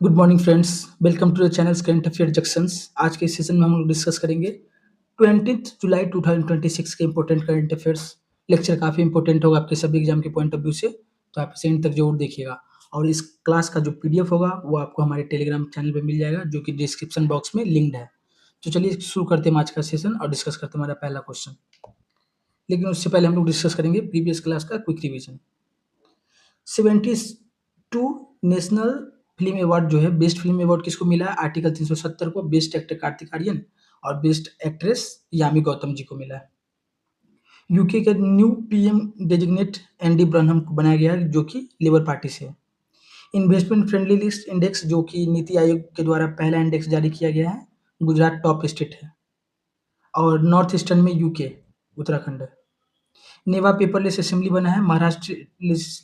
Good morning friends, welcome to the channel's current affair junctions. आज के session में हम लोग डिस्कस करेंगे 20 जुलाई 2026 के इंपॉर्टेंट करंट अफेयर्स। लेक्चर काफ़ी इंपॉर्टेंट होगा आपके सभी एग्जाम के पॉइंट ऑफ व्यू से, तो आप इसे एंड तक जरूर देखिएगा। और इस क्लास का जो पीडीएफ होगा वो आपको हमारे टेलीग्राम चैनल पे मिल जाएगा, जो कि डिस्क्रिप्शन बॉक्स में लिंक्ड है। तो चलिए शुरू करते हैं आज का सेशन और डिस्कस करते हैं हमारा पहला क्वेश्चन। लेकिन उससे पहले हम लोग डिस्कस करेंगे प्रीवियस क्लास का quick revision. 72 national film award जो है, बेस्ट फिल्म अवार्ड किसको मिला है? आर्टिकल 370 को। बेस्ट एक्टर कार्तिक आर्यन और बेस्ट एक्ट्रेस यामी गौतम जी को मिला है। यूके के न्यू पीएम डेजिग्नेट एंडी ब्रनहम को बनाया गया है, जो कि लेबर पार्टी से है। इन्वेस्टमेंट फ्रेंडली लिस्ट इंडेक्स, जो कि नीति आयोग के द्वारा पहला इंडेक्स जारी किया गया है, गुजरात टॉप स्टेट है। और नॉर्थ ईस्टर्न में यूके, उत्तराखंड है। नेवा पेपरलेस असेंबली बना है महाराष्ट्र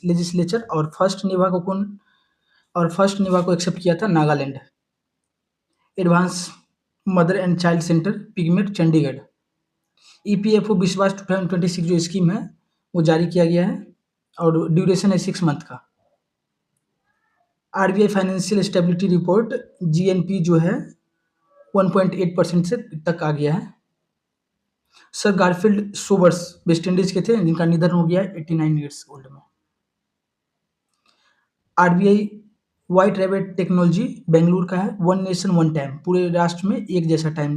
लेजिस्लेचर, और फर्स्ट नेवा को एक्सेप्ट किया था Nagaland. Advance mother and child centre पिगमेट चंडीगढ़। ईपीएफओ विश्वास 2026 जो स्कीम है वो जारी किया गया है और ड्यूरेशन है 6 मंथ का। RBI financial stability report GNP जो है 1.8% से तक आ गया है। Sir Garfield Sobers West Indies के थे, जिनका निधन हो गया है 89 ईयर्स ओल्ड में। RBI white rabbit technology Bengaluru का है। वन नेशन वन टाइम, पूरे राष्ट्र में एक जैसा टाइम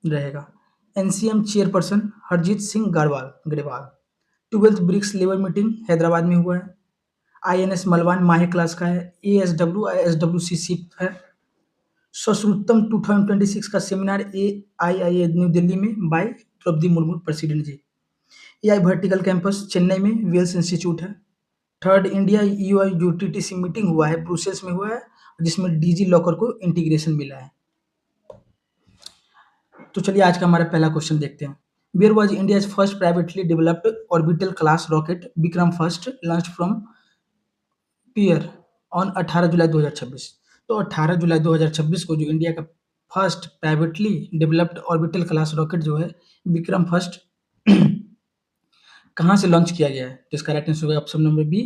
रहेगा। NCM chairperson Harjeet Singh Grewal. 12th BRICS labour meeting Hyderabad में हुआ है। आईएनएस मलवान माहे क्लास का है। एएसडब्ल्यू शिप है। सश्रुतम 2026 का सेमिनार AIIA न्यू दिल्ली में बाय द्रौपदी मुर्मू प्रेसिडेंट जी। एआई वर्टिकल कैंपस चेन्नई में वेल्स इंस्टीट्यूट है। थर्ड इंडिया यूटीटीसी मीटिंग हुआ है, ब्रुसेल्स में हुआ है, जिसमें डीजी लॉकर को इंटीग्रेशन मिला है। तो चलिए आज का हमारा पहला क्वेश्चन देखते हैं। Where was India first privately developed orbital class rocket Vikram first launch from pier on 18 जुलाई 2026। तो 18 जुलाई 2026 को जो इंडिया का first privately developed orbital class rocket जो है विक्रम फर्स्ट कहाँ से लॉन्च किया गया है? तो इसका राइट आंसर होगा option number B,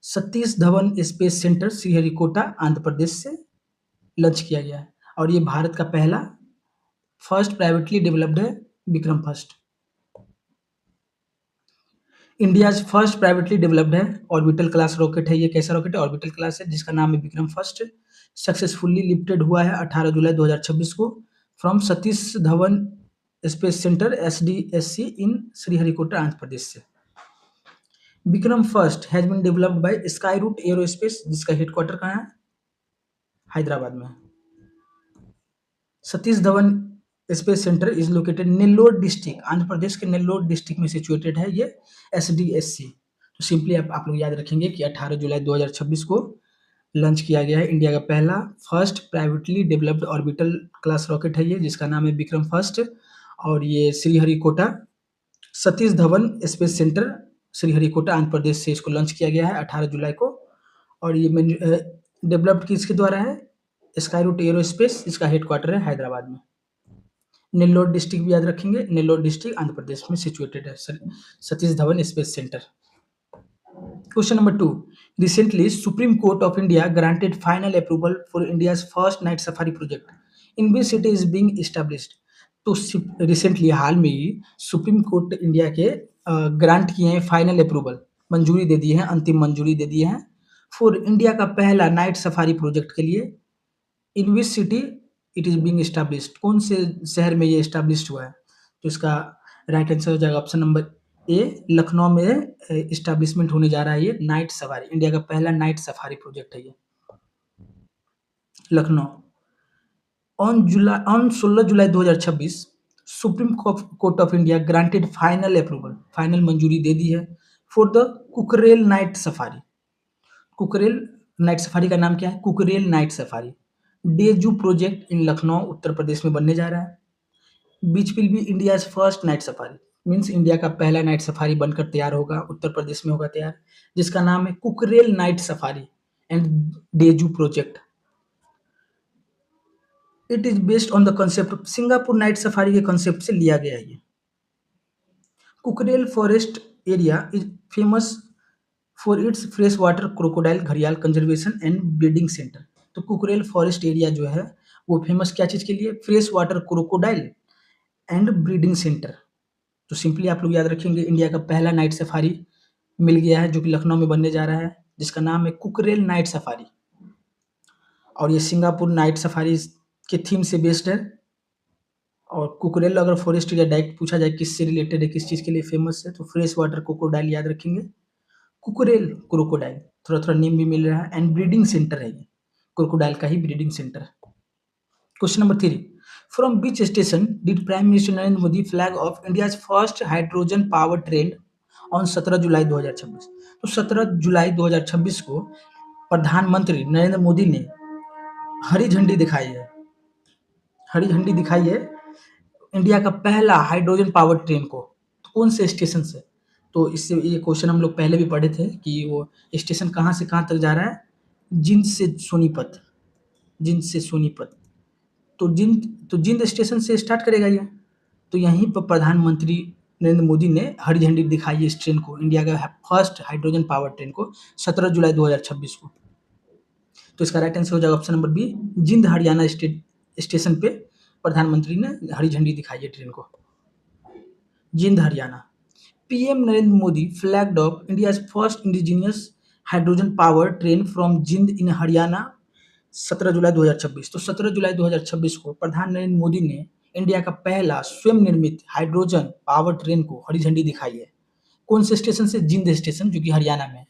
Satish Dhawan space centre Sriharikota Andhra Pradesh से लॉन्च किया गया है। और ये भारत का पहला फर्स्ट प्राइवेटली डेवलप्ड है Vikram first. India first privately developed है ऑर्बिटल क्लास रॉकेट है। ये कैसा रॉकेट है? ऑर्बिटल क्लास है, जिसका नाम है विक्रम फर्स्ट। सक्सेसफुली लिफ्टेड हुआ है 18 जुलाई 2026 को from Satish Dhawan space centre SDSC in Sriharikota Andhra Pradesh से। Vikram first has been developed by Skyroot aerospace, जिसका हेडक्वार्टर कहाँ है? हैदराबाद में। Satish Dhawan space centre is located Nellore district, Andhra Pradesh के नेल्लोर डिस्ट्रिक्ट में सिचुएटेड है ये SDSC। तो सिंपली आप लोग याद रखेंगे कि 18 जुलाई 2026 को लॉन्च किया गया है इंडिया का पहला first privately developed orbital class rocket है ये, जिसका नाम है विक्रम फर्स्ट। और ये श्रीहरिकोटा सतीश धवन स्पेस सेंटर श्रीहरिकोटा आंध्र प्रदेश से इसको लॉन्च किया गया है 18 जुलाई को। और ये डेवलप्ड किसके द्वारा है? स्काई रूट एरोस्पेस, इसका हेडक्वार्टर है हैदराबाद में। नेल्लोर डिस्ट्रिक्ट भी याद रखेंगे, नेल्लोर डिस्ट्रिक्ट आंध्र प्रदेश में सिचुएटेड है Satish Dhawan space centre. Question number 2, recently supreme Court of India granted final approval for India's first night safari project in which city is being established. तो recently हाल में ही सुप्रीम कोर्ट इंडिया के grant किए हैं final approval, मंजूरी दे दी है, अंतिम मंजूरी दे दी है फॉर इंडिया का पहला नाइट सफारी प्रोजेक्ट के लिए। In which city it is being established, कौन से शहर में ये एस्टैब्लिश्ड हुआ है? तो इसका राइट आंसर हो जाएगा ऑप्शन नंबर ए, लखनऊ में एस्टैब्लिशमेंट होने जा रहा है ये नाइट सफारी। इंडिया का पहला नाइट सफारी प्रोजेक्ट है ये, Lucknow. On 16 July 2026 Supreme Court of India granted final approval, final मंजूरी दे दी है for the Kukrail night safari. Kukrail night safari का नाम क्या है? Kukrail night safari day zoo project in Lucknow Uttar Pradesh में बनने जा रहा है। बीच will be India first night safari, means India का पहला नाइट सफारी बनकर तैयार होगा, उत्तर प्रदेश में होगा तैयार, जिसका नाम है Kukrail night safari and day zoo project. It is based on the concept, Singapore night safari के कंसेप्ट से लिया गया है ये। Kukrail forest area is famous for its fresh water crocodile घड़ियाल कंजर्वेशन एंड ब्रीडिंग सेंटर। तो कुकरेल फॉरेस्ट एरिया जो है वो फेमस क्या चीज़ के लिए? Fresh water crocodile and breeding centre. तो सिंपली आप लोग याद रखेंगे, इंडिया का पहला नाइट सफारी मिल गया है जो कि लखनऊ में बनने जा रहा है, जिसका नाम है कुकरेल नाइट सफारी, और ये सिंगापुर नाइट सफारी के थीम से बेस्ड है। और कुकरेल अगर फॉरेस्ट एरिया डायरेक्ट पूछा जाए किससे रिलेटेड है, किस चीज़ के लिए फेमस है, तो फ्रेश वाटर क्रोकोडाइल याद रखेंगे, कुकरेल क्रोकोडाइल, थोड़ा थोड़ा नेम भी मिल रहा है, एंड ब्रीडिंग सेंटर है ये, क्रोकोडाइल का ही ब्रीडिंग सेंटर है। Question number 3, from which station did prime minister Narendra Modi flag of India's first hydrogen power train on 17 July 2026? तो 17 जुलाई 2026 को प्रधानमंत्री नरेंद्र मोदी ने हरी झंडी दिखाई है, हरी झंडी दिखाई है इंडिया का पहला हाइड्रोजन पावर ट्रेन को। तो कौन से स्टेशन से? तो इससे ये क्वेश्चन हम लोग पहले भी पढ़े थे कि वो स्टेशन कहाँ से कहाँ तक जा रहा है, जिंद से सोनीपत, जिंद से सोनीपत। तो जिंद स्टेशन से स्टार्ट करेगा ये। तो यहीं पर प्रधानमंत्री नरेंद्र मोदी ने हरी झंडी दिखाई है इस ट्रेन को, इंडिया का फर्स्ट हाइड्रोजन पावर ट्रेन को, 17 जुलाई 2026 को। तो इसका राइट आंसर हो जाएगा ऑप्शन नंबर बी, जिंद हरियाणा स्टेशन पे प्रधानमंत्री ने हरी झंडी दिखाई है ट्रेन को, जिंद Haryana. PM Narendra Modi flagged of India's first indigenous hydrogen power train from Jind in Haryana 17 July 2026। तो 17 जुलाई 2026 को प्रधान नरेंद्र मोदी ने इंडिया का पहला स्वयं निर्मित हाइड्रोजन पावर ट्रेन को हरी झंडी दिखाई है। कौन से स्टेशन से? जिंद स्टेशन, जो कि हरियाणा में।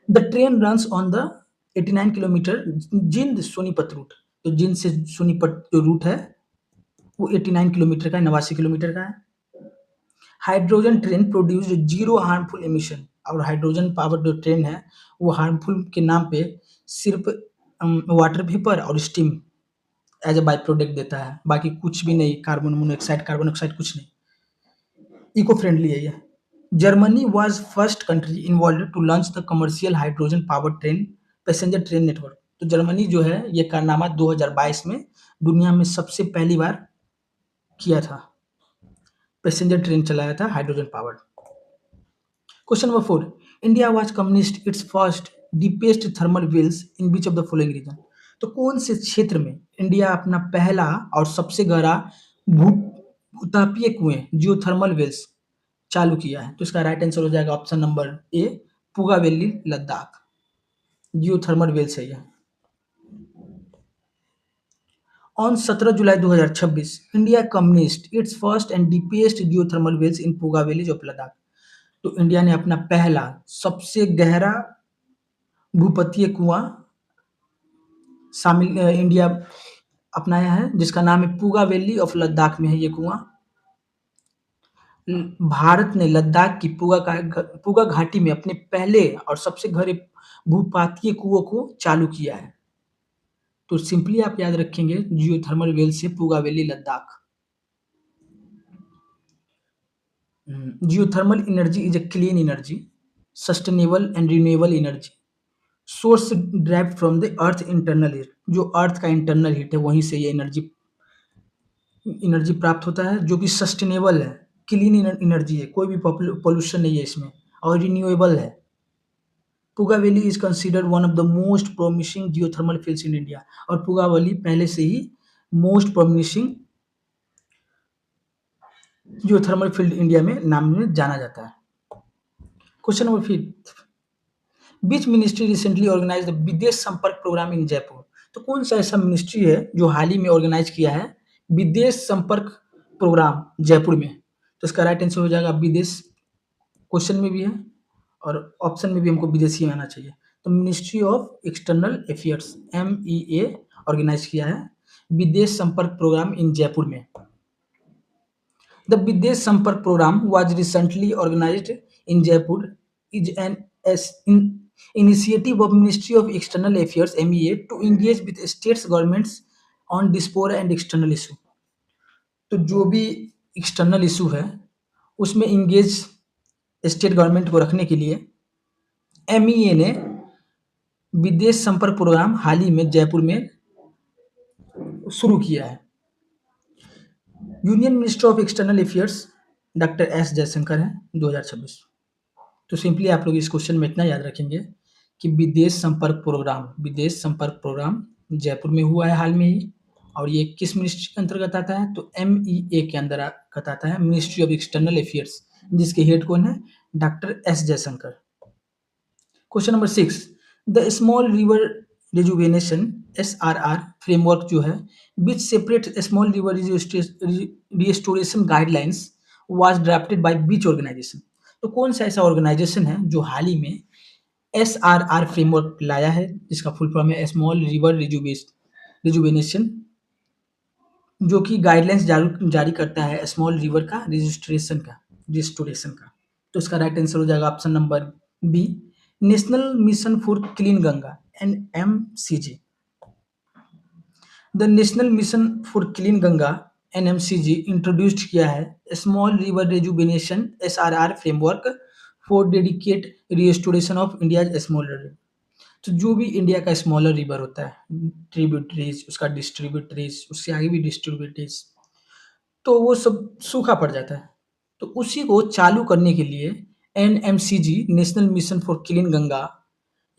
The train runs on the 89 kilometre Jind Sonipat root. तो जिंद से सोनीपत जो रूट है वो 89 किलोमीटर का है, 89 किलोमीटर का है। Hydrogen train produced zero harmful emission. और हाइड्रोजन पावर जो ट्रेन है वो हार्मफुल के नाम पे सिर्फ वाटर वेपर और steam as a by product देता है, बाकी कुछ भी नहीं, कार्बन मोनोऑक्साइड, कार्बन ऑक्साइड कुछ नहीं, इको फ्रेंडली है ये। Germany was first country involve to launch the commercial hydrogen power train passenger train network. तो जर्मनी जो है ये कारनामा 2022 में दुनिया में सबसे पहली बार किया था, पैसेंजर ट्रेन चलाया था hydrogen power. Question number 4, India was commissioned its first deepest thermal wells in which of the following region. तो कौन से क्षेत्र में इंडिया अपना पहला और सबसे गहरा भू भूतापीय कुएं जियोथर्मल वेल्स चालू किया है? तो इसका राइट आंसर हो जाएगा option number A, Puga valley Ladakh, geothermal wells है यह। On 17 July 2026 India commissioned its first and deepest geothermal wells in Puga valleys of Ladakh. तो इंडिया ने अपना पहला सबसे गहरा भूपतीय कुआं शामिल इंडिया अपनाया है, जिसका नाम है पुगा वैली ऑफ लद्दाख में है ये कुआं। भारत ने लद्दाख की पुगा घाटी में अपने पहले और सबसे गहरे भूपातीय कुओं को चालू किया है। तो सिंपली आप याद रखेंगे जियोथर्मल वेल से Puga valley Ladakh. Geothermal energy is a clean energy, sustainable and renewable energy source drive from the earth internal heat. जो अर्थ का इंटरनल हीट है वहीं से ये एनर्जी प्राप्त होता है, जो कि सस्टेनेबल है, क्लीन एनर्जी है, कोई भी पोल्यूशन नहीं है इसमें, और रिन्यूएबल है। Puga valley is considered one of the most promising geothermal fields in India. और पुगा वैली पहले से ही most promising geothermal field India में नाम में जाना जाता है। Question number 5, which ministry recently organize Videsh Sampark programme इन जयपुर। तो कौन सा ऐसा मिनिस्ट्री है जो हाल ही में ऑर्गेनाइज किया है विदेश संपर्क प्रोग्राम जयपुर में? तो इसका राइट आंसर हो जाएगा विदेश, क्वेश्चन में भी है और ऑप्शन में भी हमको विदेशी आना चाहिए। तो ministry of external affairs MEA organise किया है विदेश संपर्क प्रोग्राम इन जयपुर में। The Videsh Sampark programme was recently organised in Jaipur is an initiative of Ministry of External Affairs MEA to engage with states governments on diaspora and external issue। तो जो भी external issue है उसमें engage state government को रखने के लिए MEA ने विदेश संपर्क प्रोग्राम हाल ही में जयपुर में शुरू किया है। Union minister of external affairs doctor S Jaishankar है 2026। तो सिंपली आप लोग इस क्वेश्चन में इतना याद रखेंगे कि विदेश संपर्क प्रोग्राम जयपुर में हुआ है हाल में ही। और ये किस मिनिस्ट्री के अंतर्गत आता है? तो MEA के अंतर्गत आता है, मिनिस्ट्री ऑफ एक्सटर्नल अफेयर्स, जिसके हेड कौन है? Doctor S Jaishankar. Question number 6, the small river rejuvenation SRR framework जो है, which separate small river restoration guidelines was drafted by which organisation? तो कौन सा ऐसा ऑर्गेनाइजेशन है जो हाल ही में SRR फ्रेमवर्क लाया है, जिसका फुल फॉर्म है स्मॉल रिवर रिजुवेनेशन, जो कि गाइडलाइंस जारी करता है स्मॉल रिवर का रिस्टोरेशन का। तो इसका राइट आंसर हो जाएगा option number B, national mission for clean Ganga NMCG। The national mission for clean Ganga NMCG introduced किया है small river rejuvenation SRR framework for dedicate restoration of India small river. तो जो भी इंडिया का स्मॉलर रिवर होता है, ट्रिब्यूटरीज, उसका distributaries, उससे आगे भी डिस्ट्रीब्यूटरीज, तो वो सब सूखा पड़ जाता है। तो उसी को चालू करने के लिए NMCG national mission for clean Ganga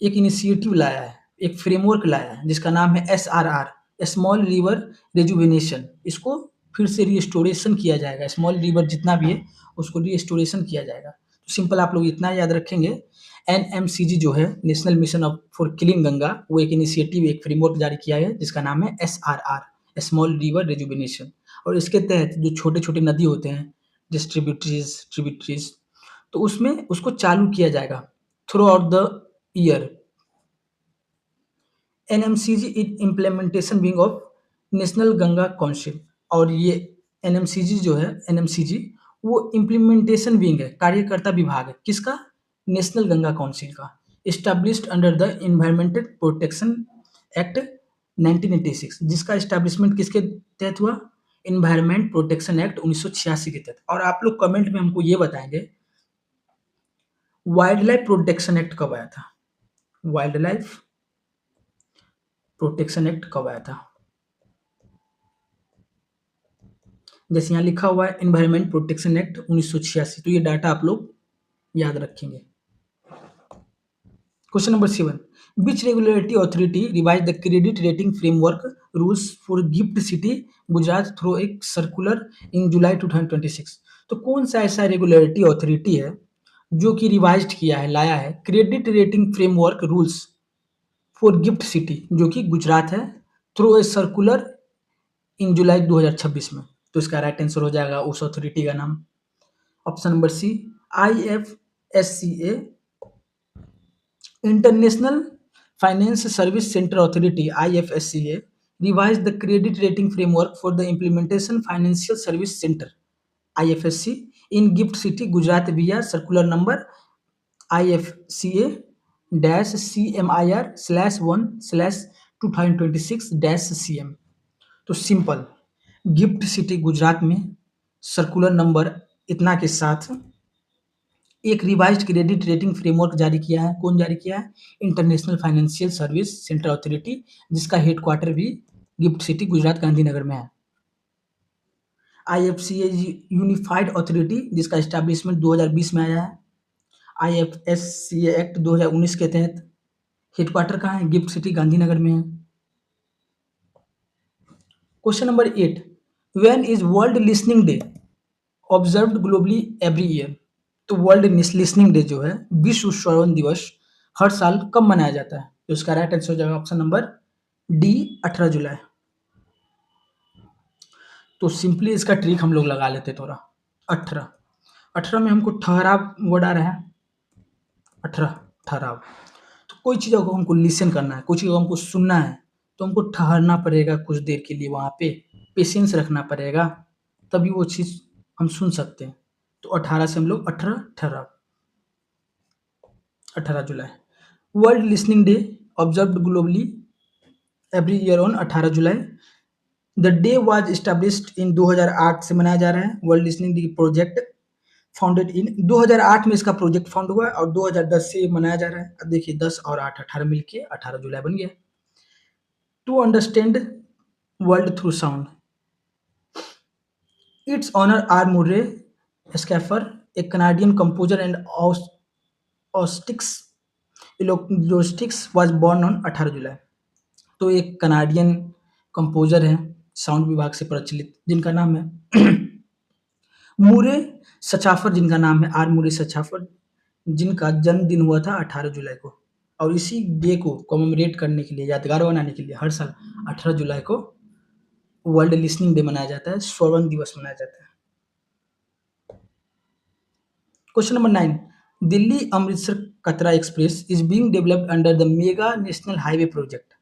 एक इनिशिएटिव लाया है, एक फ्रेमवर्क लाया है, जिसका नाम है SRR स्मॉल रिवर रिजुवेनेशन। इसको फिर से रिस्टोरेशन किया जाएगा, स्मॉल रिवर जितना भी है उसको रिस्टोरेशन किया जाएगा। तो सिंपल आप लोग इतना याद रखेंगे, NMCG जो है national mission for clean Ganga, वो एक इनिशिएटिव, एक फ्रेमवर्क जारी किया है जिसका नाम है SRR स्मॉल रिवर रिजुवेनेशन। और इसके तहत जो छोटे छोटे नदी होते हैं, डिस्ट्रीब्यूटरीज, ट्रिब्यूटरीज, तो उसमें उसको चालू किया जाएगा through out the year. NMCG is implementation wing of national Ganga council. और ये NMCG जो है, NMCG वो इम्प्लीमेंटेशन विंग है, कार्यकर्ता विभाग है किसका? नेशनल गंगा काउंसिल का। Established under the environmental protection act 1986, जिसका एस्टैब्लिशमेंट किसके तहत हुआ? एनवायरमेंट प्रोटेक्शन एक्ट 1986 के तहत। और आप लोग कमेंट में हमको ये बताएंगे, वाइल्ड लाइफ प्रोटेक्शन एक्ट कब आया था? वाइल्ड लाइफ प्रोटेक्शन एक्ट कब आया था? जैसे यहाँ लिखा हुआ है एनवायरमेंट प्रोटेक्शन एक्ट 1986, तो ये डाटा आप लोग याद रखेंगे। Question number 7, which regulatory authority revise the credit rating framework rules for gift City Gujarat through एक सर्कुलर इन जुलाई 2026? तो कौन सा ऐसा रेगुलेटरी ऑथोरिटी है जो कि रिवाइज किया है, लाया है credit rating framework rules for gift city, जो कि गुजरात है, through a circular in July 2026 में? तो इसका राइट आंसर हो जाएगा उस अथॉरिटी का नाम option number C, IFSCA international finance service centre authority. IFSCA revise the credit rating framework for the implementation financial service centre IFSC in GIFT City Gujarat via circular number IFCA CMIR/1/2026-CM। तो simple, gift City Gujarat में circular number इतना के साथ एक revised credit rating framework जारी किया है। कौन जारी किया है? International financial service centre authority, जिसका हेडक्वार्टर भी गिफ्ट सिटी गुजरात गांधीनगर में है। IFCA यूनिफाइड अथॉरिटी, जिसका एस्टैब्लिशमेंट 2020 में आया है। IFSCA एक्ट 2019 के तहत हेडक्वार्टर कहाँ है? गिफ्ट सिटी गांधीनगर में है। Question number 8, when is world listening day observed globally every year? तो वर्ल्ड लिसनिंग डे जो है, विश्व श्रवण दिवस, हर साल कब मनाया जाता है? तो इसका राइट आंसर हो जाएगा ऑप्शन नंबर डी, 18 जुलाई। तो सिंपली इसका ट्रिक हम लोग लगा लेते थोड़ा। 18 18 में हमको ठहराव वर्ड आ रहा है, 18 ठहराव। तो कोई चीज़ को हमको लिसन करना है, कोई चीज़ को हमको सुनना है, तो हमको ठहरना पड़ेगा कुछ देर के लिए, वहाँ पे पेशेंस रखना पड़ेगा, तभी वो चीज़ हम सुन सकते हैं। तो 18 से हम लोग 18 ठहराव, 18 जुलाई। World listening day observed globally every year on 18 July. The day was established in 2008 से मनाया जा रहा है। World listening day project founded in 2008 में इसका प्रोजेक्ट फाउंड हुआ है और 2010 से मनाया जा रहा है। अब देखिए 10 और 8, 18 मिलके 18 जुलाई बन गया। To understand world through sound, its honour R Murray Schafer, a Canadian composer and acoustic इलोस्टिक्स वाज बोर्न ऑन 18 जुलाई। तो एक कनाडियन कंपोज़र हैं, साउंड विभाग से प्रचलित, जिनका नाम है मूरे सचाफर, जिनका नाम है आर मूरे सचाफर, जिनका जन्मदिन हुआ था 18 जुलाई को। और इसी डे को कमेमोरेट करने के लिए, यादगार बनाने के लिए हर साल 18 जुलाई को वर्ल्ड लिसनिंग डे मनाया जाता है, श्रवण दिवस मनाया जाता है। क्वेश्चन नंबर 9, दिल्ली अमृतसर कतरा express is being developed under the mega national highway project.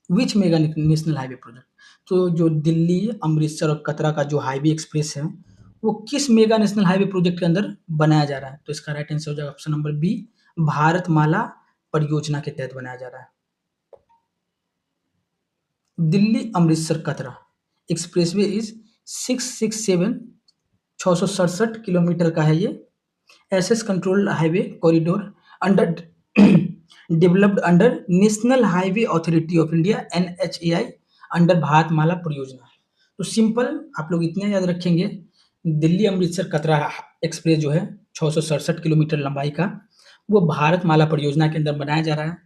Which mega national highway project? तो जो दिल्ली अमृतसर और कतरा का जो हाईवे एक्सप्रेस है, वो किस मेगा नेशनल हाईवे प्रोजेक्ट के अंदर बनाया जा रहा है? तो इसका राइट आंसर हो जाएगा ऑप्शन नंबर बी, भारतमाला परियोजना के तहत बनाया जा रहा है। दिल्ली अमृतसर कतरा एक्सप्रेसवे इज 667 किलोमीटर का है ये। SS control highway corridor under developed under national highway authority of India NHAI under Bharatmala परियोजना। तो सिंपल आप लोग इतना याद रखेंगे, दिल्ली अमृतसर कतरा एक्सप्रेस जो है 667 किलोमीटर लंबाई का, वो भारतमाला परियोजना के अंदर बनाया जा रहा है।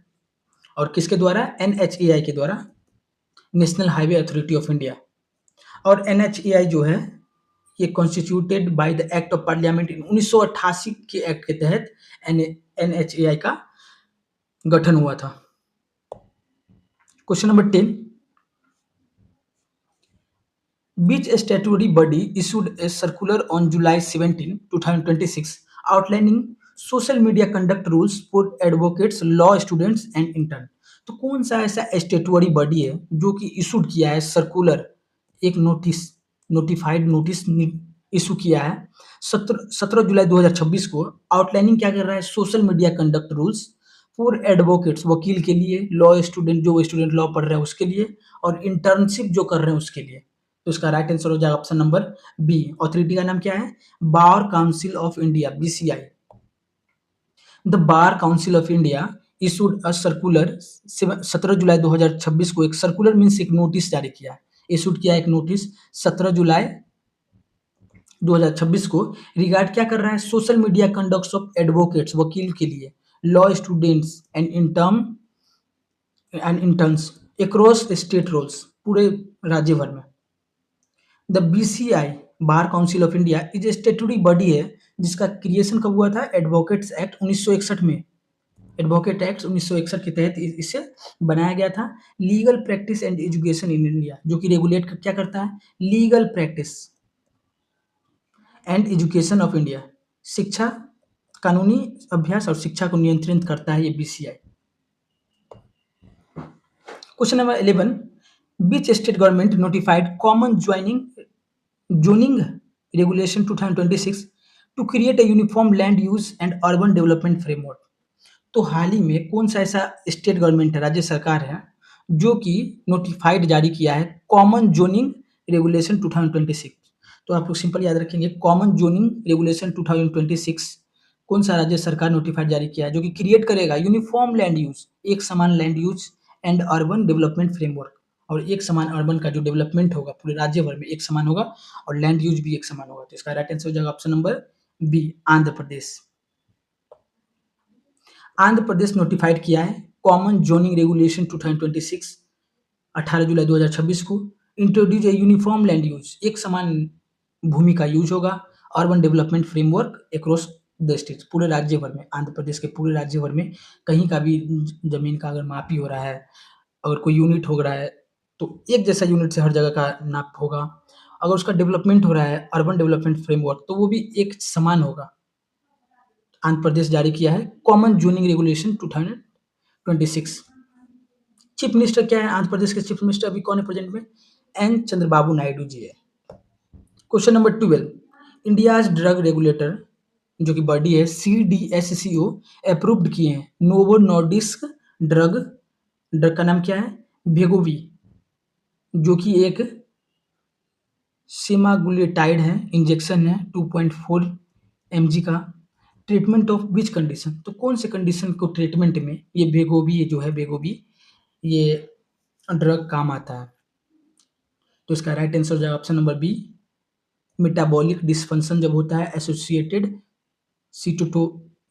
और किसके द्वारा? एनएचएआई के द्वारा, national highway authority of India. और एनएचएआई जो है ये constituted by the act of parliament in 1988 के एक्ट के तहत एनएचएआई का गठन हुआ था। Question number 10, which statutory body issued a circular on July 17, 2026 outlining social media conduct rules for advocates, law students and intern? तो कौन सा ऐसा स्टेटुअरी बॉडी है जो कि इशूड किया है सर्कुलर, एक नोटिस, नोटिफाइड नोटिस इशू किया है 17 जुलाई 2026 को, आउटलाइनिंग क्या कर रहा है? Social media conduct rules for advocates, वकील के लिए, लॉ स्टूडेंट, जो स्टूडेंट लॉ पढ़ रहे हैं उसके लिए, और इंटर्नशिप जो कर रहे हैं उसके लिए। तो इसका राइट आंसर हो जाएगा ऑप्शन नंबर बी। ऑथोरिटी का नाम क्या है? बार council of India, BCI. The bar council of India issued a circular 17 July 2026 को, एक सर्कुलर मीन्स एक नोटिस जारी किया, इशूड किया एक नोटिस 17 जुलाई 2026 को, रिगार्ड क्या कर रहा है? Social media conducts of advocates, वकील के लिए, law students and interns across state rolls, पूरे राज्य भर में। The BCI, bar council of India, is statutory body है जिसका क्रिएशन कब हुआ था? एडवोकेट्स एक्ट 1961 में, एडवोकेट एक्ट 1961 के तहत इसे बनाया गया था। Legal practice and education in India, जो कि रेगुलेट क्या करता है? Legal practice and education of India, शिक्षा, कानूनी अभ्यास और शिक्षा को नियंत्रित करता है ये BCI. Question number 11, which state government notified common zoning regulation 2026 to create a uniform land use and urban development framework? तो हाल ही में कौन सा ऐसा स्टेट गवर्नमेंट है, राज्य सरकार है, जो कि नोटिफाइड जारी किया है कॉमन जोनिंग रेगुलेशन 2026? तो आप लोग सिंपल याद रखेंगे, कॉमन जोनिंग रेगुलेशन 2026 कौन सा राज्य सरकार नोटिफाइड जारी किया है, जो कि क्रिएट करेगा यूनिफॉर्म लैंड यूज, एक समान land use and urban development framework, और एक समान अर्बन का जो डेवलपमेंट होगा पूरे राज्य भर में एक समान होगा, और लैंड यूज भी एक समान होगा। तो इसका राइट आंसर हो जाएगा option number B, Andhra Pradesh. Andhra Pradesh notified किया है कॉमन जोनिंग रेगुलेशन 2026 18 जुलाई 2026 को, introduce a uniform land use, एक समान भूमि का यूज होगा, urban development framework across the state, पूरे राज्य भर में, आंध्र प्रदेश के पूरे राज्य भर में कहीं का भी जमीन का अगर मापी हो रहा है, अगर कोई यूनिट हो रहा है, तो एक जैसा यूनिट से हर जगह का नाप होगा। अगर उसका डेवलपमेंट हो रहा है, अर्बन डेवलपमेंट फ्रेमवर्क, तो वो भी एक समान होगा। आंध्र प्रदेश जारी किया है common zoning regulation 2026। Chief minister क्या है आंध्र प्रदेश के? चीफ मिनिस्टर अभी कौन है प्रेजेंट में? एन चंद्रबाबू नायडू जी है। Question number 12, India's drug regulator, जो कि बॉडी है CDSCO, अप्रूव्ड किए हैं नोवो नॉर्डिस्क ड्रग का नाम क्या है? वेगोवी, जो कि एक सेमाग्लूटाइड है, इंजेक्शन है 2.4 mg का, ट्रीटमेंट ऑफ विच कंडीशन? तो कौन से कंडीशन को ट्रीटमेंट में ये वेगोवी जो है, वेगोवी ये ड्रग काम आता है? तो इसका राइट आंसर हो जाएगा option number B, metabolic dysfunction जब होता है एसोसिएटेड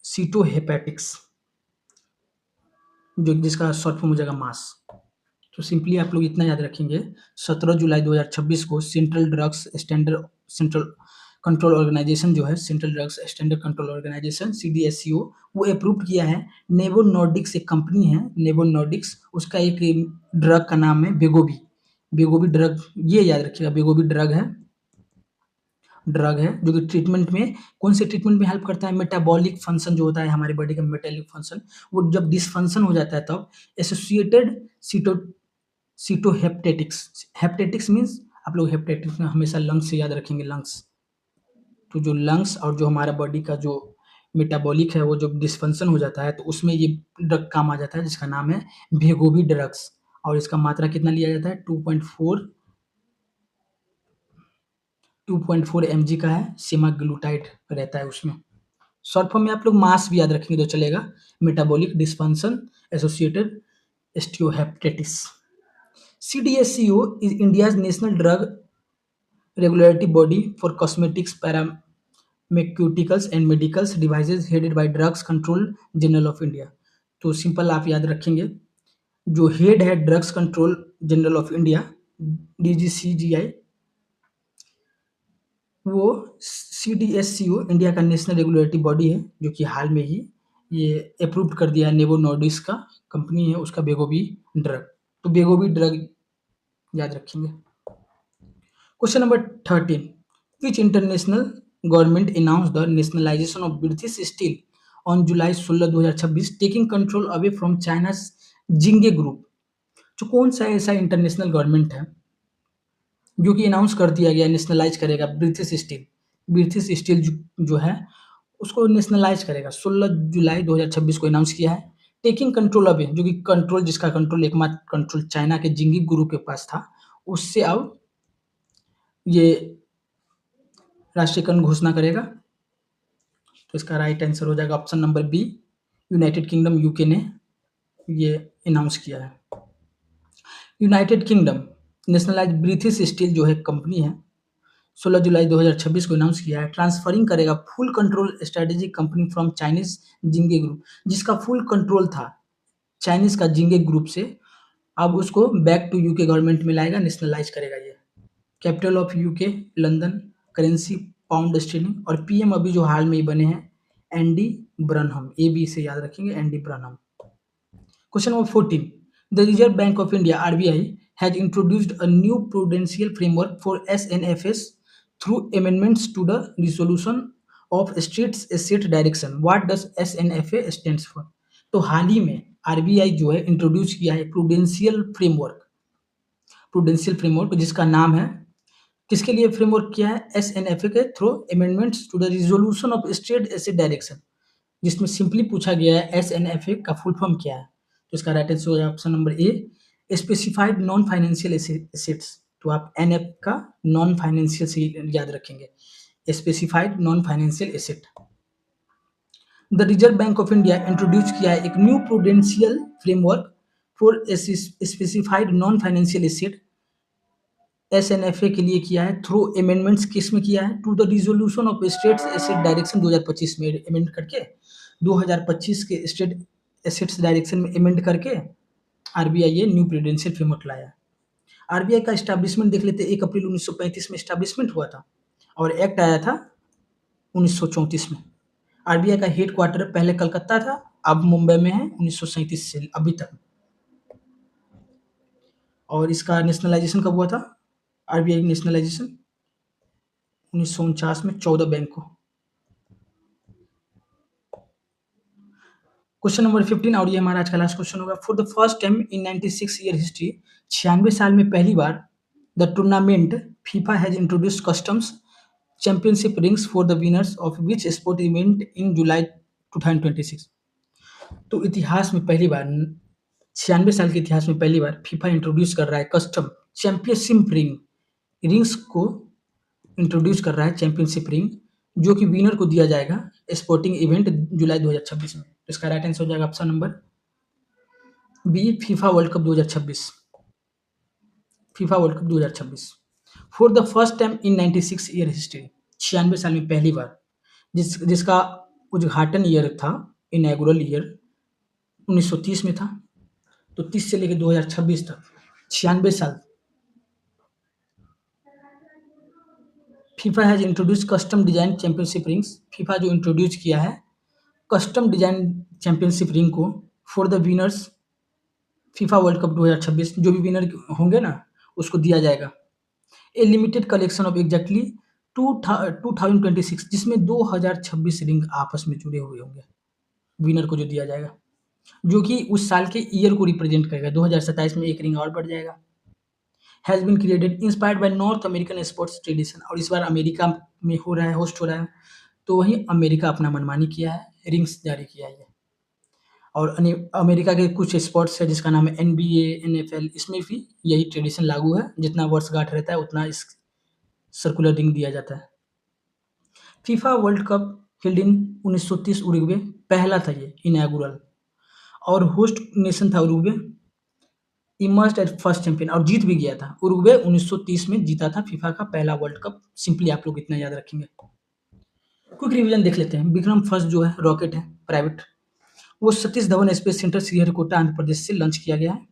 सीटोहेपेटिक्स, जो जिसका शॉर्ट फॉर्म हो जाएगा मास। तो सिंपली आप लोग इतना याद रखेंगे, 17 जुलाई 2026 को सेंट्रल कंट्रोल ऑर्गेनाइजेशन जो है, central drugs standard control organisation CDSCO, वो अप्रूव किया है नेवो नॉर्डिक्स, एक कंपनी है नेवो नॉर्डिक्स, उसका एक ड्रग का नाम है बेगोवी। बेगोवी ड्रग, ये याद रखिएगा, बेगोवी ड्रग है जो कि ट्रीटमेंट में, कौन से ट्रीटमेंट में हेल्प करता है, मेटाबॉलिक फंक्शन जो होता है हमारे बॉडी का मेटाबॉलिक फंक्शन, वो जब डिसफंक्शन हो जाता है तब एसोसिएटेड सीटो सीटोहेप्टेटिक्स, हेप्टेटिक्स मीन्स, आप लोग हेप्टेटिक्स में हमेशा लंग्स से याद रखेंगे, लंग्स। तो जो लंग्स और जो हमारा बॉडी का जो मेटाबॉलिक है वो जब डिसफंक्शन हो जाता है तो उसमें ये ड्रग काम आ जाता है, जिसका नाम है वेगोवी ड्रग्स। और इसका मात्रा कितना लिया जाता है, 2.4 mg का है, सेमाग्लूटाइड रहता है उसमें। शॉर्ट फॉर्म में आप लोग मास भी याद रखेंगे तो चलेगा, metabolic dysfunction associated steatohepatitis. CDSCO is India's national drug regulatory body for cosmetics, pharmaceuticals and medical devices headed by Drugs Control General of India। तो सिंपल आप याद रखेंगे, जो हेड है drugs control general of India DGCGI, वो CDSCO India का national regulatory body है, जो कि हाल में ही ये अप्रूव कर दिया है, नेवो नॉर्डिक्स का कंपनी है उसका बेगोवी ड्रग। तो बेगोवी ड्रग याद रखेंगे। Question number 13, which international government announce the nationalization of British steel on July 16 2026 taking control away from China Jingye group. जो कौन सा ऐसा इंटरनेशनल गवर्नमेंट है जो कि अनाउंस कर दिया गया नेशनलाइज करेगा ब्रिटिश स्टील जो है उसको नेशनलाइज करेगा, 16 जुलाई 2026 को अनाउंस किया है। टेकिंग कंट्रोल अवे, जो कि कंट्रोल, जिसका कंट्रोल एकमात्र कंट्रोल चाइना के जिंगी ग्रुप के पास था, उससे अब ये राष्ट्रीयकरण घोषणा करेगा। तो इसका राइट आंसर हो जाएगा option number B, United Kingdom UK ने ये अनाउंस किया है। United Kingdom nationalise British steel जो है कंपनी है, 16 जुलाई 2026 को अनाउंस किया है, ट्रांसफरिंग करेगा full control strategic company from Chinese Jingye group, जिसका फुल कंट्रोल था चाइनीज का जिंगे ग्रुप से, अब उसको बैक टू यूके गवर्नमेंट में लाएगा, नेशनलाइज करेगा ये। Capital of UK London, currency pound sterling, और पीएम अभी जो हाल में ही बने हैं एंडी ब्रनहम, ये भी इसे याद रखेंगे, Andy Burnham. Question number 14, the Reserve Bank of India RBI has introduced a new prudential framework for SNFs through amendments to the resolution of states asset direction। What does SNFA stands for? तो हाल ही में RBI जो है introduce किया है prudential framework जिसका नाम है, किसके लिए फ्रेमवर्क किया है, SNFA के through amendments to the resolution of state asset direction, जिसमें सिंपली पूछा गया है SNFA का फुल फॉर्म क्या है। तो इसका राइट आंसर हो जाएगा ऑप्शन नंबर ए, स्पेसिफाइड नॉन फाइनेंशियल एसेट्स। तो आप NF का नॉन फाइनेंशियल से याद रखेंगे, specified non financial asset. The Reserve Bank of India introduce किया है एक new prudential framework for specified non financial asset, SNFA के लिए किया है थ्रू अमेंडमेंट्स, किस में किया है, to the resolution of states asset direction 2025 में अमेंड करके, 2025 के स्टेट एसेट्स डायरेक्शन में अमेंड करके RBI ये न्यू प्रूडेंशियल फ्रेमवर्क लाया। RBI का एस्टैब्लिशमेंट देख लेते हैं, 1 अप्रैल 1935 में एस्टैब्लिशमेंट हुआ था और एक्ट आया था 1934 में। RBI का हेड क्वार्टर पहले कलकत्ता था, अब मुंबई में है 1937 से अभी तक। और इसका नेशनलाइजेशन कब हुआ था, RBI नेशनलाइजेशन 1949 में 14 बैंक को। क्वेश्चन नंबर 15 और ये हमारा आज का लास्ट क्वेश्चन होगा। For the first time in 96 year history, 96 साल में पहली बार, the tournament FIFA has introduced customs championship rings for the winners of which sport event in July 2026। तो इतिहास में पहली बार, 96 साल के इतिहास में पहली बार फीफा इंट्रोड्यूस कर रहा है कस्टम चैंपियनशिप रिंग्स को इंट्रोड्यूस कर रहा है, चैंपियनशिप रिंग, जो कि विनर को दिया जाएगा स्पोर्टिंग इवेंट जुलाई 2026 में। तो इसका राइट आंसर हो जाएगा option number B, FIFA World Cup 2026। FIFA World Cup 2026 for the first time in 96 year history, 96 साल में पहली बार, जिसका उद्घाटन ईयर था, इनॉग्रल ईयर 1930 में था। तो 30 से लेकर 2026 तक 96 साल। FIFA has introduce custom design championship rings. FIFA जो इंट्रोड्यूस किया है कस्टम डिज़ाइन चैंपियनशिप रिंग को for the winners FIFA World Cup 2026 जो भी विनर होंगे ना उसको दिया जाएगा। ए लिमिटेड कलेक्शन ऑफ एग्जैक्टली 2026 जिसमें 2026 रिंग आपस में जुड़े हुए होंगे विनर को जो दिया जाएगा, जो कि उस साल के ईयर को रिप्रेजेंट करेगा। 2027 में एक रिंग और बढ़ जाएगा। Has been created inspired by North American sports tradition और इस बार अमेरिका में हो रहा है, होस्ट हो रहा है, तो वहीं अमेरिका अपना मनमानी किया है, रिंग्स जारी किया है। और अमेरिका के कुछ स्पोर्ट्स है जिसका नाम है NBA, NFL, इसमें भी यही ट्रेडिशन लागू है, जितना वर्षगांठ रहता है उतना इस सर्कुलर रिंग दिया जाता है। FIFA World Cup held in 1930 Uruguay पहला था ये इनॉग्रल और होस्ट नेशन था Uruguay. Emerged as first champion और जीत भी गया था। उरुग्वे 1930 में जीता था फीफा का पहला वर्ल्ड कप। सिंपली आप लोग इतना याद रखेंगे। क्विक रिवीजन देख लेते हैं। विक्रम फर्स्ट जो है रॉकेट है प्राइवेट, वो सतीश धवन स्पेस सेंटर श्रीहरिकोटा आंध्र प्रदेश से लॉन्च किया गया है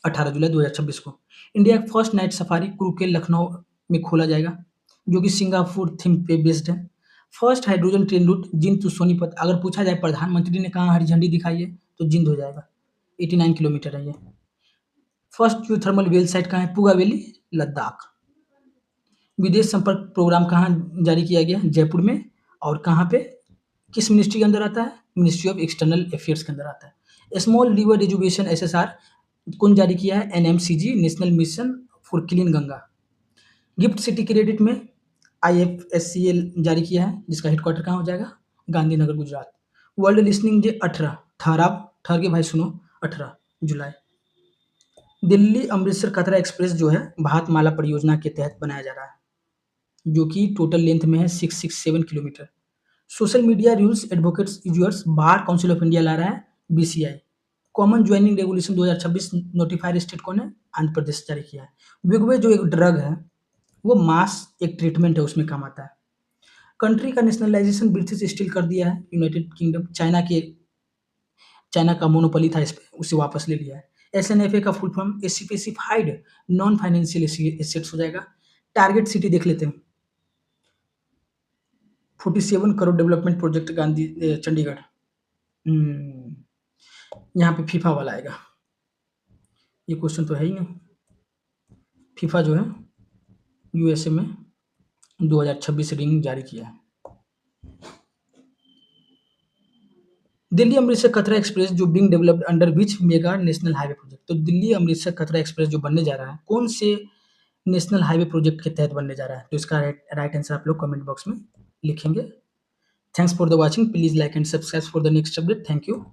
18 जुलाई 2026 को। इंडिया का फर्स्ट नाइट सफारी क्रू के लखनऊ में खोला जाएगा जो कि सिंगापुर थीम पे बेस्ड है। First hydrogen train route Jind to Sonipat, अगर पूछा जाए प्रधानमंत्री ने कहाँ हरी झंडी दिखाई है तो जिंद हो जाएगा। 89 किलोमीटर है ये। फर्स्ट जो थर्मल वेल साइट कहाँ है? पुगा वैली, लद्दाख। विदेश संपर्क प्रोग्राम कहाँ जारी किया गया? जयपुर में। और कहाँ पे, किस मिनिस्ट्री के अंदर आता है? मिनिस्ट्री ऑफ एक्सटर्नल अफेयर्स के अंदर आता है। स्मॉल रिवर एजुकेशन SSR कौन जारी किया है? NMCG, national mission for clean Ganga. Gift city credit में IFSCL जारी किया है जिसका हेडक्वार्टर कहाँ हो जाएगा? Gandhinagar, Gujarat. World listening day 18 ठहर के भाई सुनो 18 जुलाई। दिल्ली अमृतसर कतरा एक्सप्रेस जो है भारतमाला परियोजना के तहत बनाया जा रहा है जो कि टोटल लेंथ में है 667 किलोमीटर। Social media rules advocates users bar council of India ला रहा है BCI। Common joining regulation 2026 notified state कौन है? आंध्र प्रदेश जारी किया है। विगवे जो एक ड्रग है वो मास एक ट्रीटमेंट है, उसमें काम आता है। कंट्री का नेशनलाइजेशन ब्रिटिश स्टील कर दिया है यूनाइटेड किंगडम। चाइना का मोनोपोली था इस पे, उसे वापस ले लिया है। SNFA का full form specified non financial assets हो जाएगा। टारगेट सिटी देख लेते हैं। 47 करोड़ डेवलपमेंट प्रोजेक्ट चंडीगढ़। यहाँ पे फीफा वाला आएगा। ये क्वेश्चन तो है ही नहीं। फीफा जो है USA में 2026 रिंग जारी किया है। दिल्ली अमृतसर कतरा एक्सप्रेस जो being developed under which mega national highway project, तो दिल्ली अमृतसर कतरा एक्सप्रेस जो बनने जा रहा है कौन से नेशनल हाईवे प्रोजेक्ट के तहत बनने जा रहा है? तो इसका राइट आंसर आप लोग कमेंट बॉक्स में लिखेंगे। Thanks for the watching, please like and subscribe for the next update. Thank you.